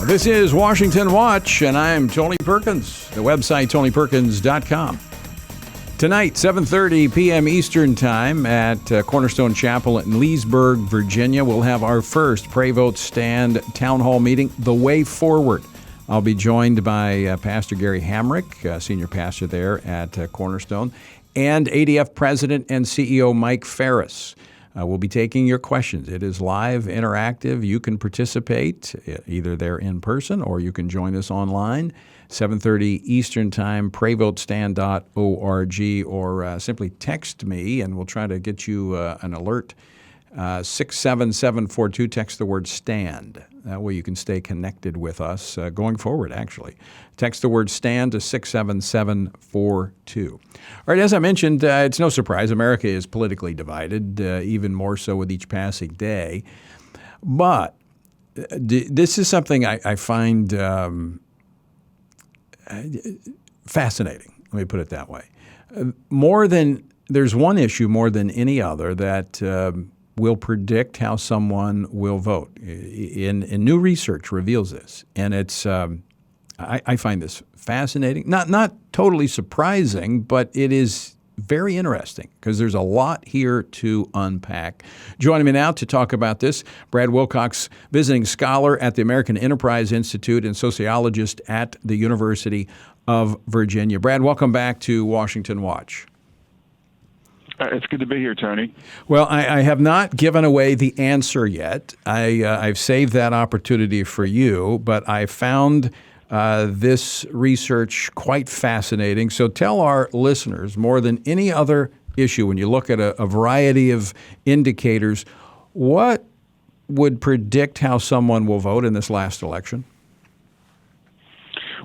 This is Washington Watch, and I'm Tony Perkins. The website, tonyperkins.com. Tonight, 7:30 p.m. Eastern Time at Cornerstone Chapel in Leesburg, Virginia, we'll have our first Pray Vote Stand town hall meeting, The Way Forward. I'll be joined by Pastor Gary Hamrick, senior pastor there at Cornerstone, and ADF President and CEO Mike Ferris. We'll be taking your questions. It is live, interactive. You can participate either there in person or you can join us online. 7:30 Eastern Time, prayvotestand.org, or simply text me and we'll try to get you an alert. 67742, text the word STAND. That way you can stay connected with us going forward, actually. Text the word STAND to 67742. All right, as I mentioned, it's no surprise America is politically divided, even more so with each passing day. But this is something I find fascinating, let me put it that way. There's one issue more than any other that will predict how someone will vote. In new research reveals this, and it's I find this fascinating. Not totally surprising, but it is very interesting because there's a lot here to unpack. Joining me now to talk about this, Brad Wilcox, visiting scholar at the American Enterprise Institute and sociologist at the University of Virginia. Brad, welcome back to Washington Watch. It's good to be here, Tony. Well, I have not given away the answer yet. I've saved that opportunity for you, but I found this research quite fascinating. So tell our listeners, more than any other issue, when you look at a variety of indicators, what would predict how someone will vote in this last election?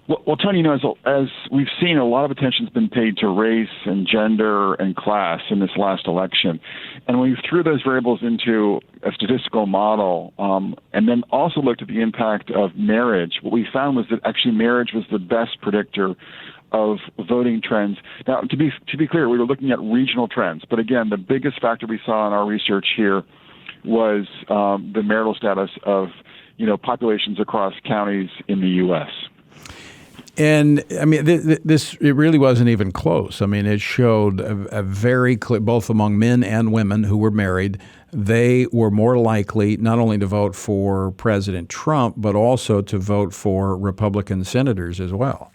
Well, Tony, as we've seen, a lot of attention's been paid to race and gender and class in this last election. And when you threw those variables into a statistical model and then also looked at the impact of marriage, what we found was that actually marriage was the best predictor of voting trends. Now, to be clear, we were looking at regional trends. But again, the biggest factor we saw in our research here was the marital status of, populations across counties in the U.S. And I mean, it really wasn't even close. I mean, it showed a very clear, both among men and women who were married, they were more likely not only to vote for President Trump, but also to vote for Republican senators as well.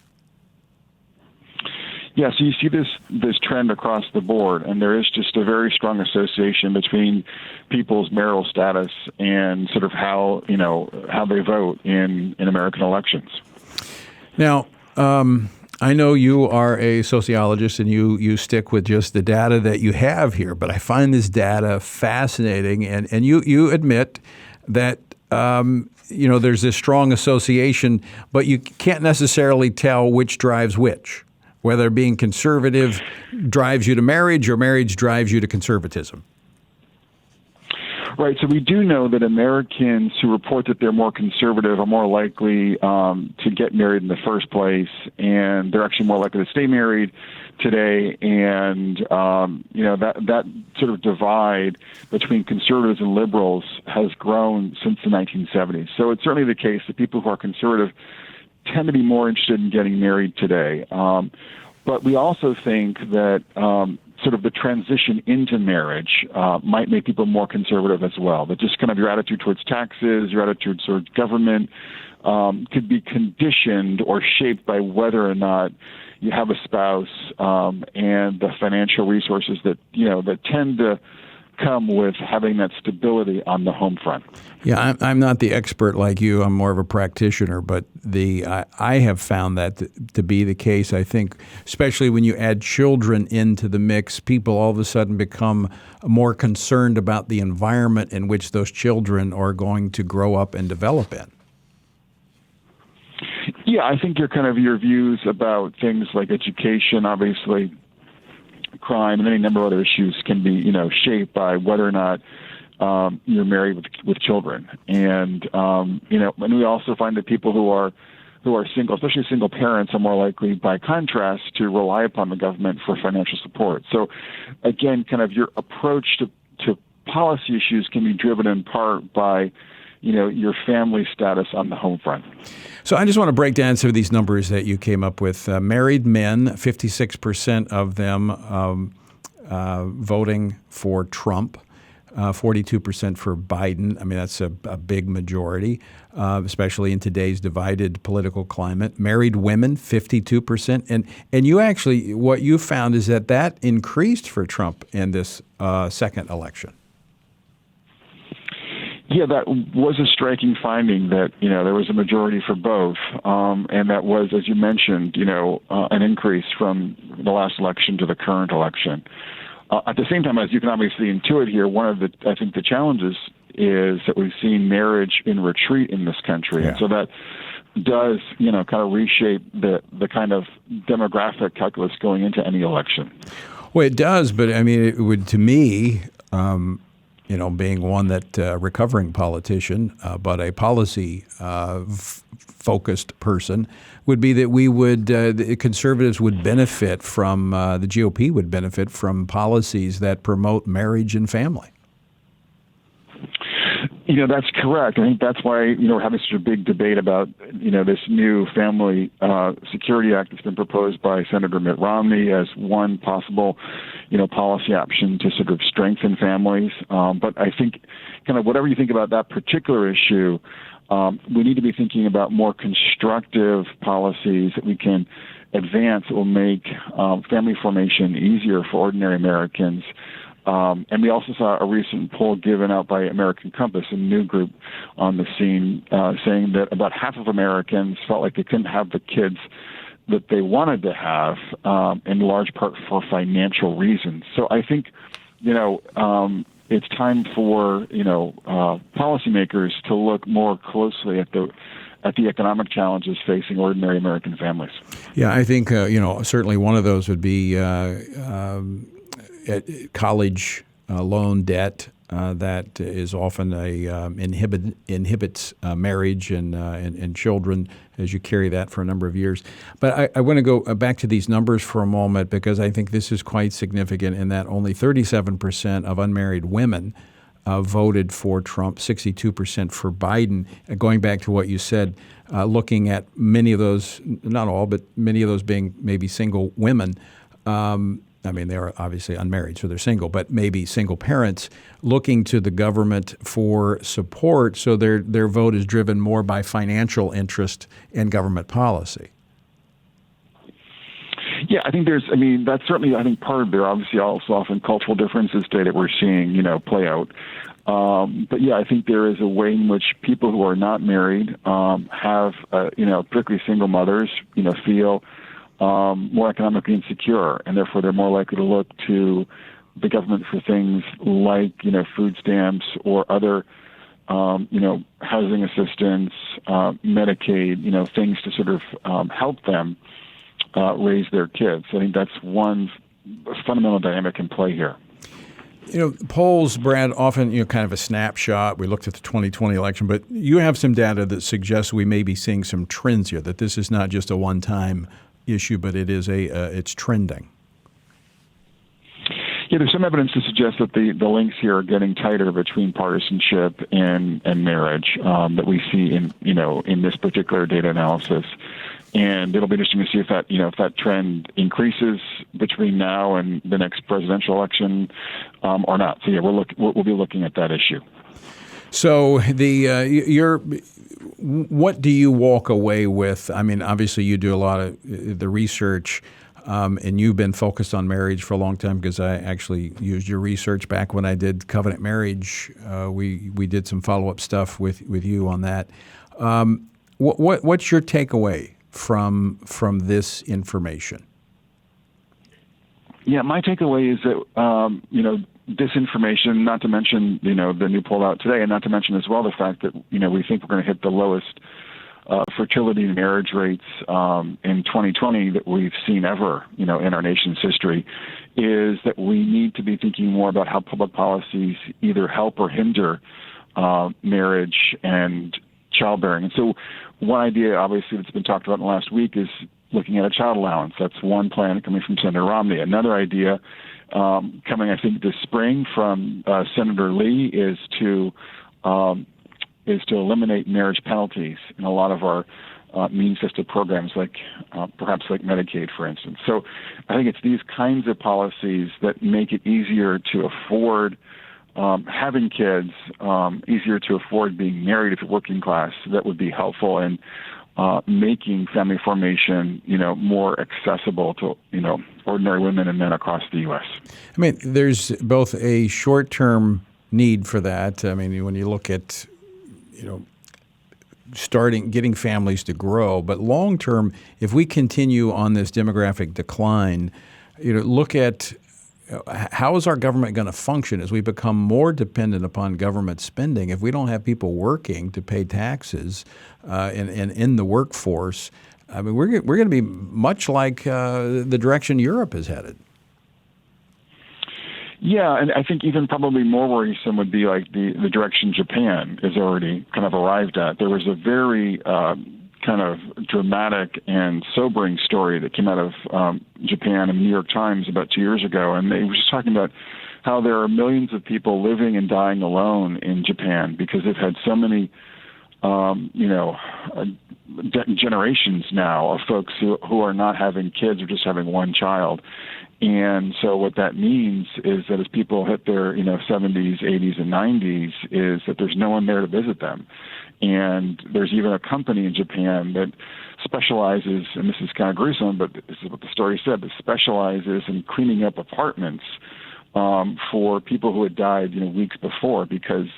Yeah, so you see this trend across the board, and there is just a very strong association between people's marital status and sort of how they vote in American elections. Now, I know you are a sociologist and you stick with just the data that you have here, but I find this data fascinating, and you admit that there's this strong association, but you can't necessarily tell which drives which, whether being conservative drives you to marriage or marriage drives you to conservatism. Right. So we do know that Americans who report that they're more conservative are more likely to get married in the first place, and they're actually more likely to stay married today. And that sort of divide between conservatives and liberals has grown since the 1970s. So it's certainly the case that people who are conservative tend to be more interested in getting married today. But we also think that sort of the transition into marriage might make people more conservative as well. That just kind of your attitude towards taxes, your attitude towards government could be conditioned or shaped by whether or not you have a spouse and the financial resources that tend to come with having that stability on the home front. Yeah, I'm not the expert like you. I'm more of a practitioner, but I have found that to be the case. I think, especially when you add children into the mix, people all of a sudden become more concerned about the environment in which those children are going to grow up and develop in. Yeah, I think your views about things like education, obviously, crime, and any number of other issues can be, shaped by whether or not you're married with children. And and we also find that people who are single, especially single parents, are more likely, by contrast, to rely upon the government for financial support. So, again, kind of your approach to policy issues can be driven in part by your family status on the home front. So I just want to break down some of these numbers that you came up with. Married men, 56% of them voting for Trump, 42% for Biden. I mean, that's a big majority, especially in today's divided political climate. Married women, 52%. And you actually, what you found is that increased for Trump in this second election. Yeah, that was a striking finding that, there was a majority for both. And that was, as you mentioned, an increase from the last election to the current election. At the same time, as you can obviously intuit here, one of the challenges is that we've seen marriage in retreat in this country. Yeah. And so that does, kind of reshape the kind of demographic calculus going into any election. Well, it does, but I mean, it would, to me, being one that recovering politician, but a policy focused person, would be that we would, the conservatives would benefit from, the GOP would benefit from policies that promote marriage and family. That's correct. I think that's why, we're having such a big debate about, this new Family Security Act that's been proposed by Senator Mitt Romney as one possible, policy option to sort of strengthen families. But I think kind of whatever you think about that particular issue, we need to be thinking about more constructive policies that we can advance that will make family formation easier for ordinary Americans. And we also saw a recent poll given out by American Compass, a new group on the scene, saying that about half of Americans felt like they couldn't have the kids that they wanted to have, in large part for financial reasons. So I think, it's time for, policymakers to look more closely at the economic challenges facing ordinary American families. Yeah, I think, certainly one of those would be college loan debt that is often inhibits marriage and children as you carry that for a number of years. But I want to go back to these numbers for a moment because I think this is quite significant in that only 37% of unmarried women voted for Trump, 62% for Biden. Going back to what you said, looking at many of those, not all, but many of those being maybe single women, I mean, they're obviously unmarried, so they're single, but maybe single parents looking to the government for support, so their vote is driven more by financial interest in government policy. Yeah, I think that's certainly, I think, part of there. Obviously, also often cultural differences today that we're seeing, play out. But yeah, I think there is a way in which people who are not married have, particularly single mothers, feel more economically insecure, and therefore they're more likely to look to the government for things like, food stamps or other, housing assistance, Medicaid, things to sort of help them raise their kids. I think that's one fundamental dynamic in play here. Polls, Brad, often, kind of a snapshot. We looked at the 2020 election, but you have some data that suggests we may be seeing some trends here, that this is not just a one-time issue, but it is it's trending. Yeah, there's some evidence to suggest that the links here are getting tighter between partisanship and marriage that we see in this particular data analysis. And it'll be interesting to see if that trend increases between now and the next presidential election or not. So yeah, we'll be looking at that issue. So what do you walk away with? I mean, obviously you do a lot of the research, and you've been focused on marriage for a long time because I actually used your research back when I did covenant marriage. We did some follow-up stuff with you on that. What's your takeaway from this information? Yeah, my takeaway is that this information, not to mention the new poll out today, and not to mention as well the fact that we think we're going to hit the lowest fertility and marriage rates in 2020 that we've seen ever in our nation's history, is that we need to be thinking more about how public policies either help or hinder marriage and childbearing. And so one idea, obviously, that's been talked about in the last week is looking at a child allowance. That's one plan coming from Senator Romney. Another idea coming, I think, this spring from Senator Lee is to is to eliminate marriage penalties in a lot of our means-tested programs, like perhaps like Medicaid, for instance. So I think it's these kinds of policies that make it easier to afford having kids, easier to afford being married if you're working class. That would be helpful in making family formation, more accessible to, ordinary women and men across the U.S. I mean, there's both a short-term need for that. I mean, when you look at, getting families to grow, but long-term, if we continue on this demographic decline, look at how is our government going to function as we become more dependent upon government spending? If we don't have people working to pay taxes and in the workforce, I mean, we're going to be much like the direction Europe is headed. Yeah, and I think even probably more worrisome would be like the direction Japan is already kind of arrived at. There was a very kind of dramatic and sobering story that came out of Japan in the New York Times about 2 years ago, and they were just talking about how there are millions of people living and dying alone in Japan because they've had so many, generations now of folks who are not having kids or just having one child. And so what that means is that as people hit their, 70s, 80s, and 90s, is that there's no one there to visit them. And there's even a company in Japan that specializes, and this is kind of gruesome, but this is what the story said, that specializes in cleaning up apartments for people who had died, weeks before, because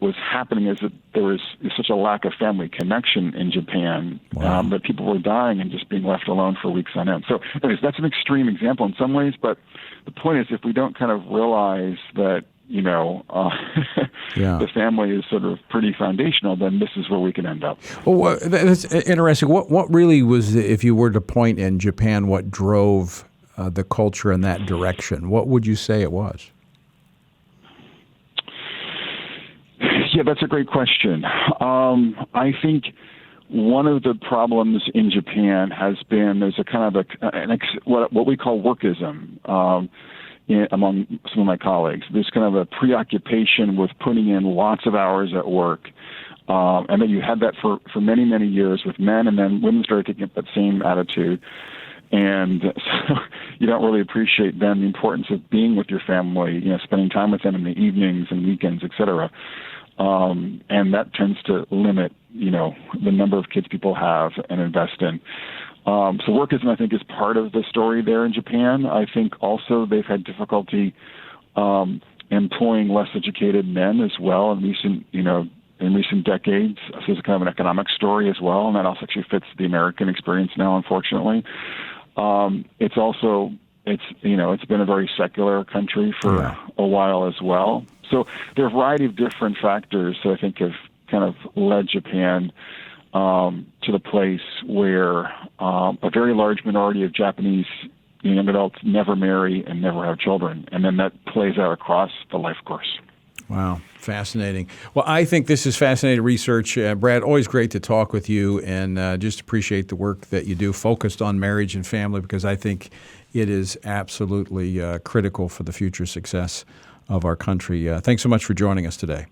what's happening is that there was such a lack of family connection in Japan. Wow. That people were dying and just being left alone for weeks on end. So anyways, that's an extreme example in some ways, but the point is if we don't kind of realize that, the family is sort of pretty foundational, then this is where we can end up. Well, that's interesting. What really was, if you were to point in Japan, what drove the culture in that direction? What would you say it was? Yeah, that's a great question. I think one of the problems in Japan has been there's a kind of what we call workism among some of my colleagues. There's kind of a preoccupation with putting in lots of hours at work. And then you had that for many, many years with men, and then women started taking up that same attitude. And so you don't really appreciate then the importance of being with your family, spending time with them in the evenings and weekends, et cetera. And that tends to limit, the number of kids people have and invest in. So workism, I think, is part of the story there in Japan. I think also they've had difficulty employing less educated men as well in recent decades. So there's kind of an economic story as well, and that also actually fits the American experience now, unfortunately. It's been a very secular country for a while as well. So there are a variety of different factors that I think have kind of led Japan to the place where a very large minority of Japanese young adults never marry and never have children. And then that plays out across the life course. Wow. Fascinating. Well, I think this is fascinating research. Brad, always great to talk with you, and just appreciate the work that you do focused on marriage and family, because I think it is absolutely critical for the future success of our country. Thanks so much for joining us today.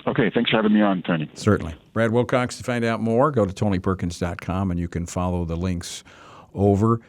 Okay, thanks for having me on, Tony. Certainly. Brad Wilcox, to find out more, go to tonyperkins.com, and you can follow the links over